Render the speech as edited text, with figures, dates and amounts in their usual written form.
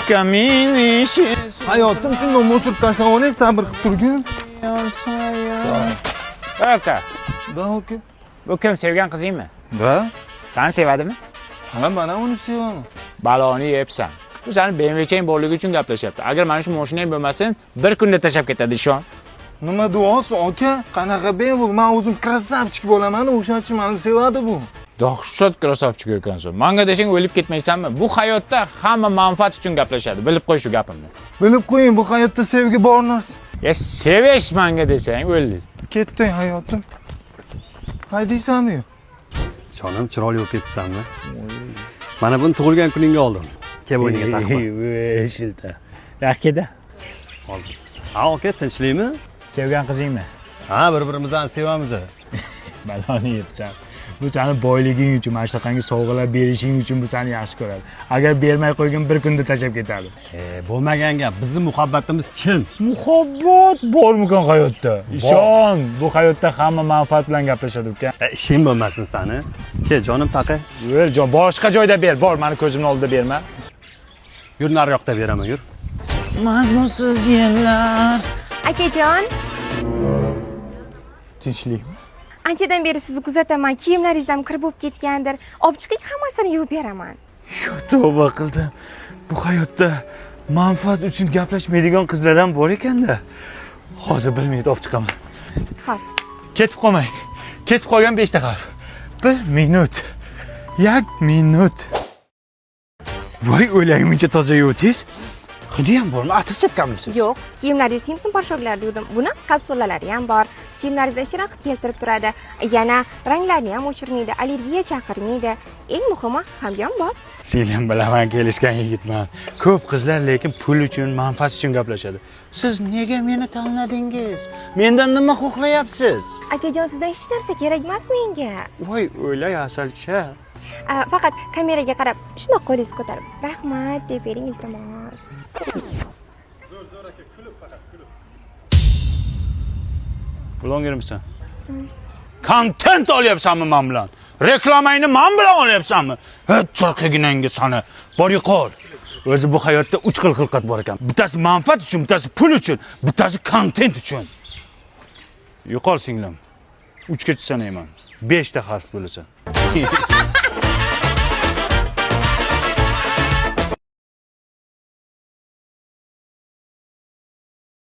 Aşka minişi. Hayotim shundan motor tashlab olib sabr qilib turgin. Aka. Da aka. Bu kim, sevgan qizingmi? Da? Seni sevadimi? Ha, mana uni sevaman. Baloni yebsan. Bu seni BMW'chang borligi uchun gaplashyapti. Agar mana shu mashinang bo'lmasin, bir kunda tashlab ketadi, ishon. Nima duosi aka? Qanaqa bevul, men o'zim krasavchik bo'laman, o'shaning uchun meni sevadi bu. Dahshat krasavchik ekansan. Menga desang o'lib ketmaysanmi? Bu hayotda hamma manfaat uchun gaplashadi. Bilib qo'y shu gapimni. Bilib qo'ying, bu hayotda sevgi bor narsa. Ya sevish menga desang o'l. Ketdi hayotim. Haydaysanmi? Jonim, chiroyli bo'lib ketibsanmi? Mana buni tug'ilgan kuningga oldim. Kel bo'yniga taqib. Shilta. Yakida. Hozir. Ha, aka, tinchlikmi? Sevgan qizingmi? Ha, bir-birimizni sevamiz. Baloni yebsan. Bu seni boyliging uchun, mana shunaqangi sovg'alar berishing uchun bu seni yaxshi ko'radi. Agar bermay qo'ygin, bir kunda tashlab ketadi. Bo'lmagan gap. Bizning muhabbatimiz chin. Muhabbat bormikan hayotda? Ishon, bu hayotda hamma manfaat bilan gaplashadi uka. Ishing bo'lmasin sani. Kel, jonim taqa. Yo'l, boshqa joyda ber, bor, meni ko'zimning oldida berma. Yur, nariroqda beraman, yur. Mazmunsiz yillar. Akajon, Tinchlikmi? anchadan beri sizni kuzataman. Kiyimlaringiz ham kirib bo'lib ketgandir. Olib chiqing, hammasini yuvib beraman. Tavba qildim. Bu hayotda manfaat uchun gaplashmaydigan qizlar ham bor ekanda. Hozir 1 minut olib chiqaman. Xo'p. Ketib qolmang. Ketib qolgan 5 ta harf. 1 minut. 1 minut. Voy, o'ylagimcha toza yuvdingiz. Hidi ham bormi? Atir sepganmisiz? Yo'q, kiyimlaringiz Timson porshoqlarida yuvdim. Buni kapsulalari ham bor. Kiyimlaringizda shiroqit keltirib turadi. Yana ranglarni ham o'chirmaydi, allergiya chaqirmaydi. Eng muhimi, hamyonbop. Sen bilaman kelishgan yigitman. Ko'p qizlar lekin pul uchun, manfaat uchun gaplashadi. Siz nega meni tanladingiz? Mendan nima xohlayapsiz? Akajon, sizdan hech narsa kerak emas menga. Voy, o'ylay asalcha. Faqat kameraga qarab, shundoq qo'lingizni ko'tarib, rahmat deb bering, iltimos. Zo'r aka, kulib faqat kulib. Bloggermisan? Kontent olyapsanmi men bilan? Reklamangni men bilan olyapsanmi? Turqiginangga sani. Bor yo'qol. O'zi bu hayotda 3 xil xilqat bor ekan. Bittasi manfaat uchun, bittasi pul uchun, bittasi kontent uchun. Yo'qol singlim. 3 gacha sanayman. 5 ta harf bo'lasan.